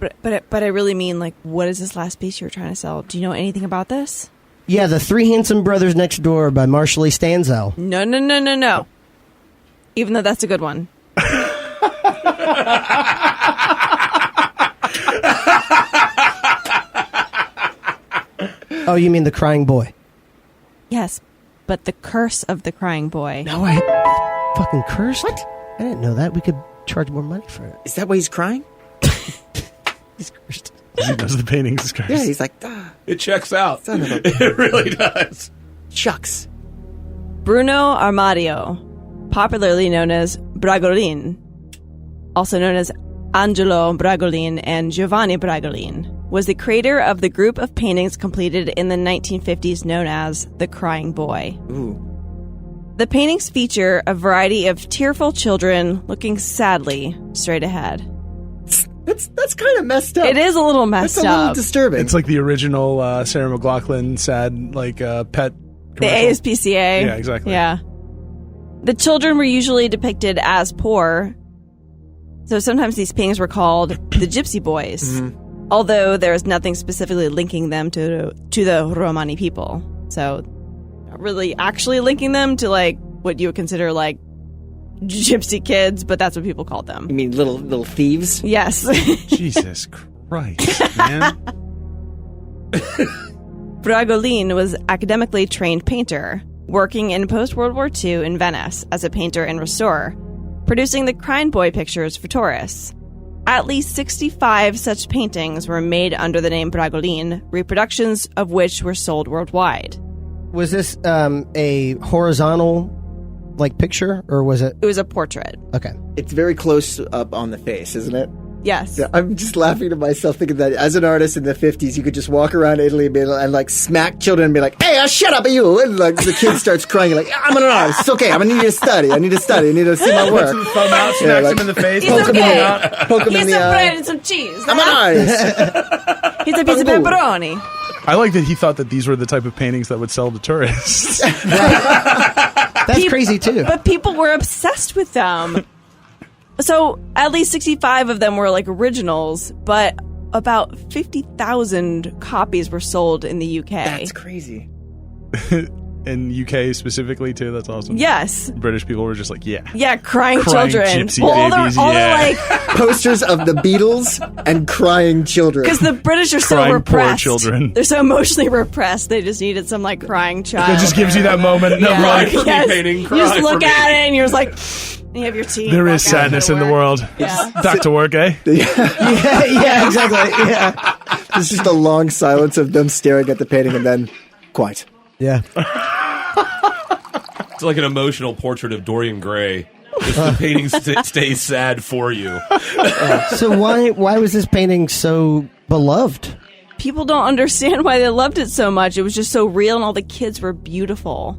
But I really mean, like, what is this last piece you were trying to sell? Do you know anything about this? Yeah, The Three Handsome Brothers Next Door by Marshall E. Stanzel. No. Even though that's a good one. Oh, you mean The Crying Boy? Yes, but The Curse of the Crying Boy. No, fucking cursed? What? I didn't know that. We could charge more money for it. Is that why he's crying? He's cursed. He knows the painting's is cursed. Yeah, he's like, ah. It checks out. Son of a- It really does. Shucks. Bruno Armadio, popularly known as Bragolin, also known as Angelo Bragolin and Giovanni Bragolin, was the creator of the group of paintings completed in the 1950s known as The Crying Boy. Ooh. The paintings feature a variety of tearful children looking sadly straight ahead. That's kind of messed up. It is a little messed That's a little up. disturbing. It's like the original Sarah McLachlan sad, like, pet The commercial. ASPCA. Yeah, exactly. Yeah. The children were usually depicted as poor, so sometimes these paintings were called the Gypsy Boys, although there's nothing specifically linking them to the Romani people. So, not really actually linking them to, like, what you would consider, like, gypsy kids, but that's what people called them. You mean little thieves? Yes. Jesus Christ, man. Bragolin was academically trained painter, working in post-World War II in Venice as a painter and restorer, producing the Crying Boy pictures for tourists. At least 65 such paintings were made under the name Bragolin, reproductions of which were sold worldwide. Was this a horizontal, like, picture, or was it? It was a portrait. Okay. It's very close up on the face, isn't it? Yes. Yeah, I'm just laughing to myself thinking that as an artist in the 50s, you could just walk around Italy and like smack children and be like, hey, shut up, you! And like the kid starts crying, you're like, I'm an artist, it's okay, I'm gonna need to study, I need to see my work. Puts the thumb out, smacks him in the face, He's pokes him in okay. the eye. Poke him in Here's the some eye. bread and some cheese. I'm an artist. Here's a piece of pepperoni. I like that he thought that these were the type of paintings that would sell to tourists. That's crazy, too. But people were obsessed with them. So at least 65 of them were like originals, but about 50,000 copies were sold in the UK. That's crazy. In UK specifically, too. That's awesome. Yes. British people were just like, yeah. Yeah, crying Crying children. gypsy all babies, they're yeah. like, Posters of the Beatles and crying children. because the British are so Crying poor repressed. children. They're so emotionally repressed. They just needed some like crying child. It just gives you that moment. No, Yeah. Cry like, for me, Yes. painting. You Cry just for look me. at it and you're just like, and you have your tea. there walk is out sadness to in the work. world. Yeah. Back to work, eh? yeah, exactly. Yeah. It's just a long silence of them staring at the painting and then quiet. Yeah. It's like an emotional portrait of Dorian Gray. Just the painting stays sad for you. So why was this painting so beloved? People don't understand why they loved it so much. It was just so real, and all the kids were beautiful.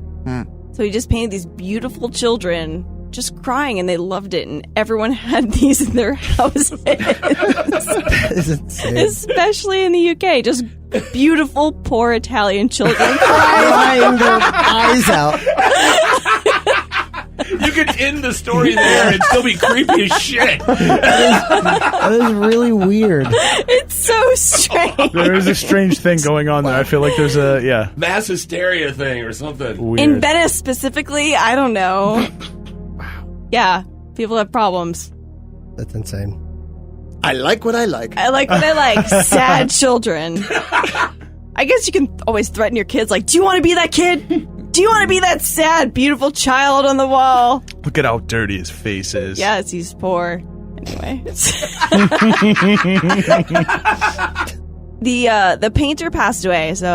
So he just painted these beautiful children just crying, and they loved it, and everyone had these in their houses. That is insane. Especially in the UK. Just beautiful, poor Italian children crying. Crying their eyes out. You could end the story there and still be creepy as shit. That is really weird. It's so strange. There is a strange thing going on there. I feel like there's a, yeah, Mass hysteria thing or something. weird. In Venice specifically, I don't know. Wow. Yeah, people have problems. That's insane. I like what I like. I like what I like. Sad children. I guess you can always threaten your kids, like, do you want to be that kid? Do you want to be that sad, beautiful child on the wall? Look at how dirty his face is. Yes, he's poor. Anyway. The painter passed away, so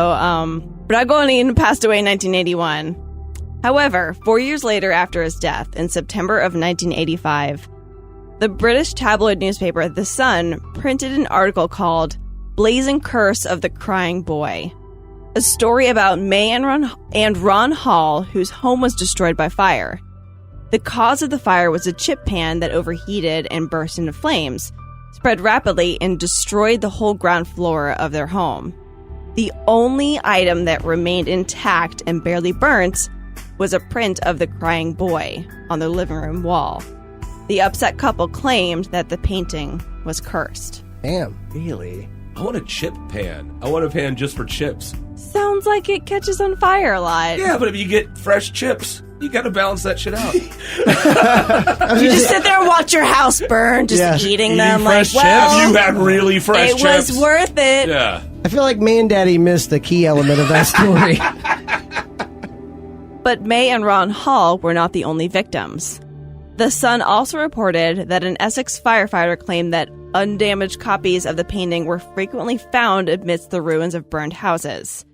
Bragolin passed away in 1981. However, 4 years later after his death, in September of 1985, the British tabloid newspaper The Sun printed an article called Blazing Curse of the Crying Boy, a story about May and Ron Hall, whose home was destroyed by fire. The cause of the fire was a chip pan that overheated and burst into flames, spread rapidly, and destroyed the whole ground floor of their home. The only item that remained intact and barely burnt was a print of the crying boy on their living room wall. The upset couple claimed that the painting was cursed. Damn. Really? I want a chip pan. I want a pan just for chips. Sounds like it catches on fire a lot. Yeah, but if you get fresh chips, you got to balance that shit out. You just sit there and watch your house burn, just eating them. fresh Like, well, If you had really fresh it chips. was worth it. Yeah. I feel like me and Daddy missed the key element of that story. But May and Ron Hall were not the only victims. The Sun also reported that an Essex firefighter claimed that undamaged copies of the painting were frequently found amidst the ruins of burned houses.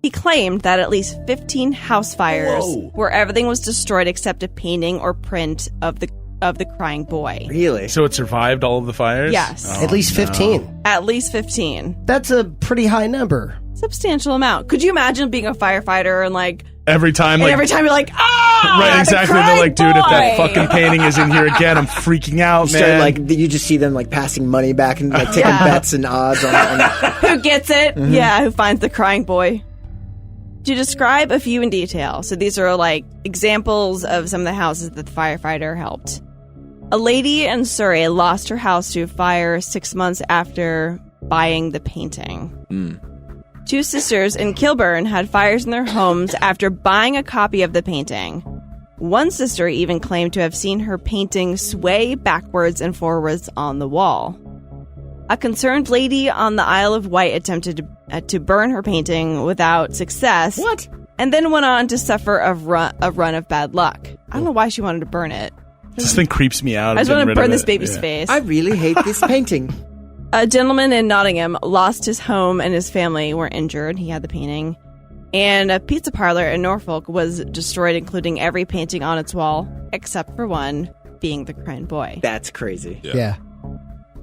He claimed that at least 15 house fires where everything was destroyed except a painting or print of the crying boy. Really? So it survived all of the fires? Yes. At least 15. At least 15. That's a pretty high number. Substantial amount. Could you imagine being a firefighter and like Every time, like, every time you're like, ah, right, exactly. the They're like, dude, if that boy!" fucking painting is in here again, I'm freaking out, Start, man. like you just see them like passing money back and like taking bets and odds on Who gets it? Yeah, who finds the crying boy? To describe a few in detail, so these are like examples of some of the houses that the firefighter helped. A lady in Surrey lost her house to a fire 6 months after buying the painting. 2 sisters in Kilburn had fires in their homes after buying a copy of the painting. One sister even claimed to have seen her painting sway backwards and forwards on the wall. A concerned lady on the Isle of Wight attempted to burn her painting without success. What? And then went on to suffer a run of bad luck. I don't know why she wanted to burn it. This thing creeps me out. I just want to burn this baby's Yeah. face. I really hate this painting. A gentleman in Nottingham lost his home and his family were injured. He had the painting. And a pizza parlor in Norfolk was destroyed, including every painting on its wall, except for one, being the crying boy. That's crazy. Yeah.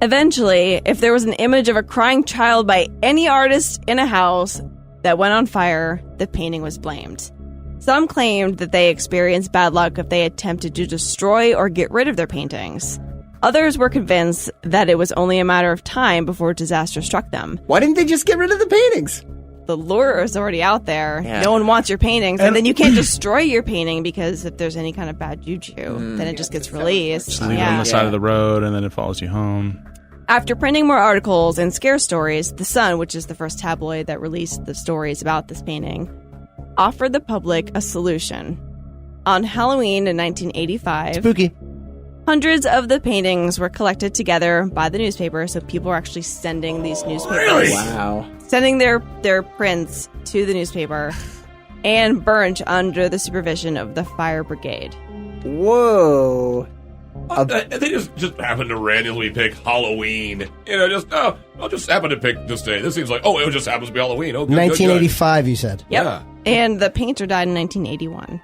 Eventually, if there was an image of a crying child by any artist in a house that went on fire, the painting was blamed. Some claimed that they experienced bad luck if they attempted to destroy or get rid of their paintings. Others were convinced that it was only a matter of time before disaster struck them. Why didn't they just get rid of the paintings? The lure is already out there. Yeah. No one wants your paintings. And then you can't destroy your painting because if there's any kind of bad juju, then it just gets released. Just leave it on the side of the road, and then it follows you home. After printing more articles and scare stories, The Sun, which is the first tabloid that released the stories about this painting, offered the public a solution. On Halloween in 1985, Spooky. hundreds of the paintings were collected together by the newspaper, so people were actually sending these newspapers, Wow. sending their prints to the newspaper, and burnt under the supervision of the fire brigade. Whoa. They just happen to randomly pick Halloween. You know, I'll just happen to pick this day. This seems like, it just happens to be Halloween. Oh, good, 1985, you said. Yep. Yeah. And the painter died in 1981.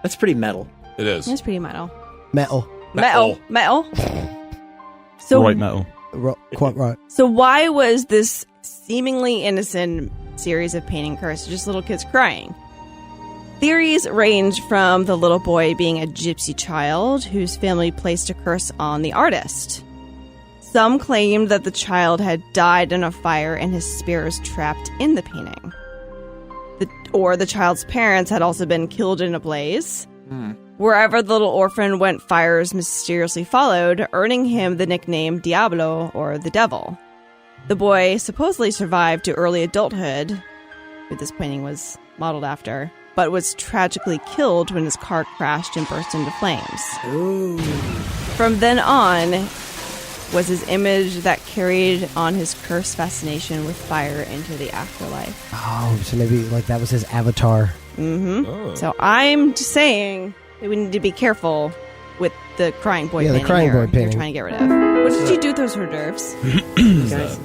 That's pretty metal. It is. It's pretty metal. Metal. Metal. So, White metal. Quite right. So why was this seemingly innocent series of painting cursed? Just little kids crying. Theories range from the little boy being a gypsy child whose family placed a curse on the artist. Some claimed that the child had died in a fire and his spirit was trapped in the painting. Or the child's parents had also been killed in a blaze. Wherever the little orphan went, fires mysteriously followed, earning him the nickname Diablo, or the Devil. The boy supposedly survived to early adulthood, who this painting was modeled after, but was tragically killed when his car crashed and burst into flames. Ooh. From then on was his image that carried on his cursed fascination with fire into the afterlife. Oh, so maybe like that was his avatar. So I'm just saying that we need to be careful with the crying boy Yeah, the painting crying here boy painting. you're trying to get rid of. What did you do with those hors d'oeuvres? Guys,